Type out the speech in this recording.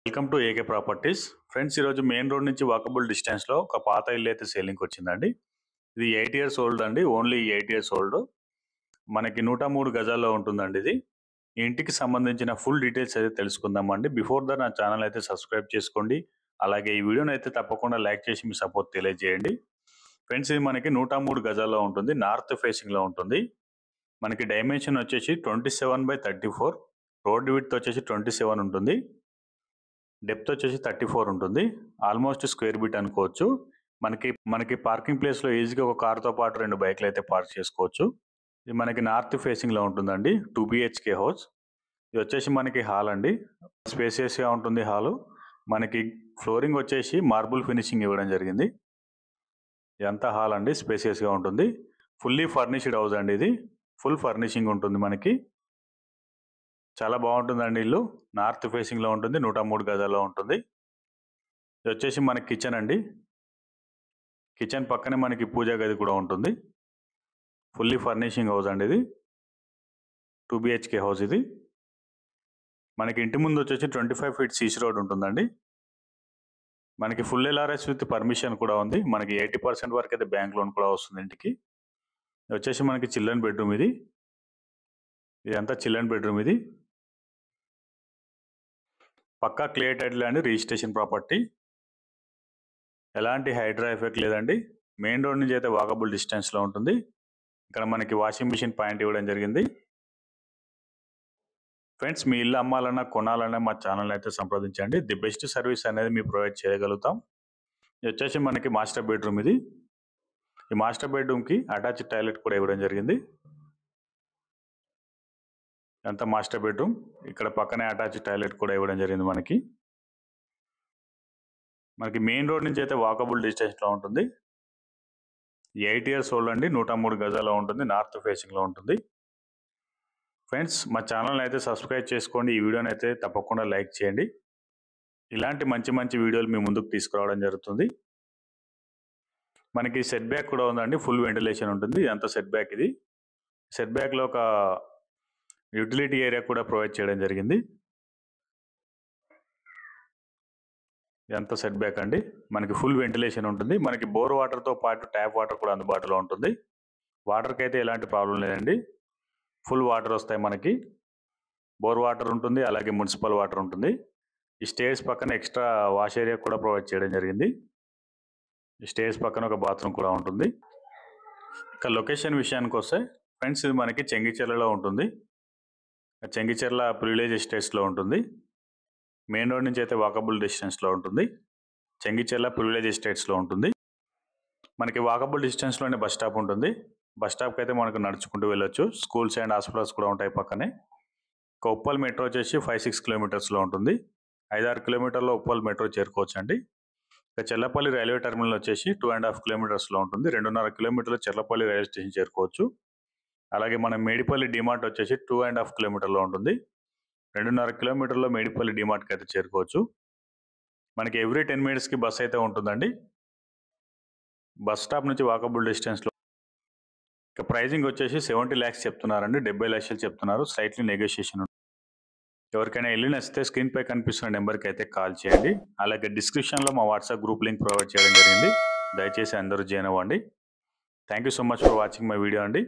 Welcome to AK properties. Friends, ఈరోజు main road నుంచి walkable డిస్టెన్స్లో ఒక పాత ఇల్లు అయితే సేలింగ్కి వచ్చిందండి. ఇది 8 years ఓల్డ్ అండి. Only 8 years old. మనకి 103 గజాల్లో ఉంటుందండి. ఇది ఈ ఇంటికి సంబంధించిన ఫుల్ డీటెయిల్స్ అయితే తెలుసుకుందామండి. బిఫోర్ ద నా ఛానల్ అయితే సబ్స్క్రైబ్ చేసుకోండి. అలాగే ఈ వీడియోని అయితే తప్పకుండా లైక్ చేసి మీ సపోర్ట్ తెలియజేయండి. ఫ్రెండ్స్, ఇది మనకి 103 గజాల్లో ఉంటుంది. నార్త్ ఫేసింగ్లో ఉంటుంది. మనకి డైమెన్షన్ వచ్చేసి 27/34. రోడ్ విడ్త్ వచ్చేసి 27 ఉంటుంది. డెప్త్ వచ్చేసి 34 ఉంటుంది. ఆల్మోస్ట్ స్క్వేర్ బిట్ అనుకోవచ్చు. మనకి పార్కింగ్ ప్లేస్లో ఈజీగా ఒక కార్తో పాటు 2 బైక్లు అయితే పార్క్ చేసుకోవచ్చు. ఇది మనకి నార్త్ ఫేసింగ్లో ఉంటుందండి. 2 BHK హౌస్. ఇది వచ్చేసి మనకి హాల్ అండి. స్పేసియస్గా ఉంటుంది హాలు. మనకి ఫ్లోరింగ్ వచ్చేసి మార్బుల్ ఫినిషింగ్ ఇవ్వడం జరిగింది. ఇదంతా హాల్ అండి. స్పేసియస్గా ఉంటుంది. ఫుల్లీ ఫర్నిష్డ్ హౌస్ అండి. ఇది ఫుల్ ఫర్నిషింగ్ ఉంటుంది. మనకి చాలా బాగుంటుందండి. ఇల్లు నార్త్ ఫేసింగ్లో ఉంటుంది. 103 గజాల్లో ఉంటుంది. ఇది వచ్చేసి మనకి కిచెన్ అండి. కిచెన్ పక్కనే మనకి పూజా గది కూడా ఉంటుంది. ఫుల్లీ ఫర్నిషింగ్ హౌస్ అండి. ఇది 2 BHK హౌస్. ఇది మనకి ఇంటి ముందు వచ్చేసి 25 feet CC రోడ్ ఉంటుందండి. మనకి ఫుల్ LRS విత్ పర్మిషన్ కూడా ఉంది. మనకి 80% వరకు అయితే బ్యాంక్ లోన్ కూడా వస్తుంది ఇంటికి. ఇది వచ్చేసి మనకి చిల్డ్రన్ బెడ్రూమ్. ఇదంతా చిల్డ్రన్ బెడ్రూమ్. ఇది పక్కా క్లియర్ టైటిల్ అండి. Registration property. ఎలాంటి హైడ్రా ఎఫెక్ట్ లేదండి. మెయిన్ రోడ్ నుంచి అయితే వాకబుల్ డిస్టెన్స్లో ఉంటుంది. ఇక్కడ మనకి వాషింగ్ మిషన్ పాయింట్ ఇవ్వడం జరిగింది. ఫ్రెండ్స్, మీ ఇల్లు అమ్మాలన్నా కొనాలన్నా మా ఛానల్ అయితే సంప్రదించండి. ది బెస్ట్ సర్వీస్ అనేది మేము ప్రొవైడ్ చేయగలుగుతాం. ఇది వచ్చేసి మనకి మాస్టర్ బెడ్రూమ్. ఈ మాస్టర్ బెడ్రూమ్కి అటాచ్డ్ టాయిలెట్ కూడా ఇవ్వడం జరిగింది. అంతా మాస్టర్ బెడ్రూమ్. ఇక్కడ పక్కనే అటాచ్డ్ టాయిలెట్ కూడా ఇవ్వడం జరిగింది. మనకి మెయిన్ రోడ్ నుంచి అయితే వాకబుల్ డిస్టెన్స్లో ఉంటుంది. 8 years ఓల్డ్ అండి. 103 గజాల్లో ఉంటుంది. నార్త్ ఫేసింగ్లో ఉంటుంది. ఫ్రెండ్స్, మా ఛానల్ని అయితే సబ్స్క్రైబ్ చేసుకోండి. ఈ వీడియోని అయితే తప్పకుండా లైక్ చేయండి. ఇలాంటి మంచి మంచి వీడియోలు మీ ముందుకు తీసుకురావడం జరుగుతుంది. మనకి సెట్ బ్యాక్ కూడా ఉందండి. ఫుల్ వెంటిలేషన్ ఉంటుంది. ఇదంతా సెట్ బ్యాక్. ఇది సెట్ బ్యాక్లో ఒక యూటిలిటీ ఏరియా కూడా ప్రొవైడ్ చేయడం జరిగింది. ఇదంతా సెట్ బ్యాక్ అండి. మనకి ఫుల్ వెంటిలేషన్ ఉంటుంది. మనకి బోర్ వాటర్తో పాటు ట్యాప్ వాటర్ కూడా అందుబాటులో ఉంటుంది. వాటర్కి అయితే ఎలాంటి ప్రాబ్లం లేదండి. ఫుల్ వాటర్ వస్తాయి. మనకి బోర్ వాటర్ ఉంటుంది. అలాగే మున్సిపల్ వాటర్ ఉంటుంది. ఈ స్టేర్స్ పక్కన ఎక్స్ట్రా వాష్ ఏరియా కూడా ప్రొవైడ్ చేయడం జరిగింది. ఈ స్టేర్స్ పక్కన ఒక బాత్రూమ్ కూడా ఉంటుంది. ఇక లొకేషన్ విషయానికి వస్తే ఫ్రెండ్స్, ఇది మనకి చెంగిచెర్లలో ఉంటుంది. చెంగిచెర్ల ప్రివిలేజ్ ఎస్టేట్స్లో ఉంటుంది. మెయిన్ రోడ్ నుంచి అయితే వాకబుల్ డిస్టెన్స్లో ఉంటుంది. చెంగిచెర్ల ప్రివిలేజ్ ఎస్టేట్స్లో ఉంటుంది. మనకి వాకబుల్ డిస్టెన్స్లోనే బస్ స్టాప్ ఉంటుంది. బస్ స్టాప్కి అయితే మనకు నడుచుకుంటూ వెళ్ళొచ్చు. స్కూల్స్ అండ్ హాస్పిటల్స్ కూడా ఉంటాయి పక్కనే. ఇక ఉప్పల్ మెట్రో వచ్చేసి 5-6 kilometers ఉంటుంది. 5-6 kilometers ఉప్పల్ మెట్రో చేరుకోవచ్చు అండి. ఇక చెర్లపల్లి రైల్వే టెర్మినల్ వచ్చేసి 2.5 kilometers ఉంటుంది. 2.5 kilometers చెర్లపల్లి రైల్వే స్టేషన్ చేరుకోవచ్చు. అలాగే మన మేడిపల్లి డిమార్ట్ వచ్చేసి 2.5 kilometers ఉంటుంది. 2.5 kilometers మేడిపల్లి డిమార్ట్కి అయితే చేరుకోవచ్చు. మనకి ఎవ్రీ 10 minutesకి బస్ అయితే ఉంటుందండి. బస్ స్టాప్ నుంచి వాకబుల్ డిస్టెన్స్లో. ఇక ప్రైజింగ్ వచ్చేసి 70 lakhs చెప్తున్నారండి. 70 లక్షలు చెప్తున్నారు. Slightly negotiation. ఎవరికైనా ఇల్లు నచ్చితే స్క్రీన్పై కనిపిస్తున్న నెంబర్కి అయితే కాల్ చేయండి. అలాగే డిస్క్రిప్షన్లో మా వాట్సాప్ గ్రూప్ లింక్ ప్రొవైడ్ చేయడం జరిగింది. దయచేసి అందరూ జాయిన్ అవ్వండి. Thank you so much for watching my video అండి.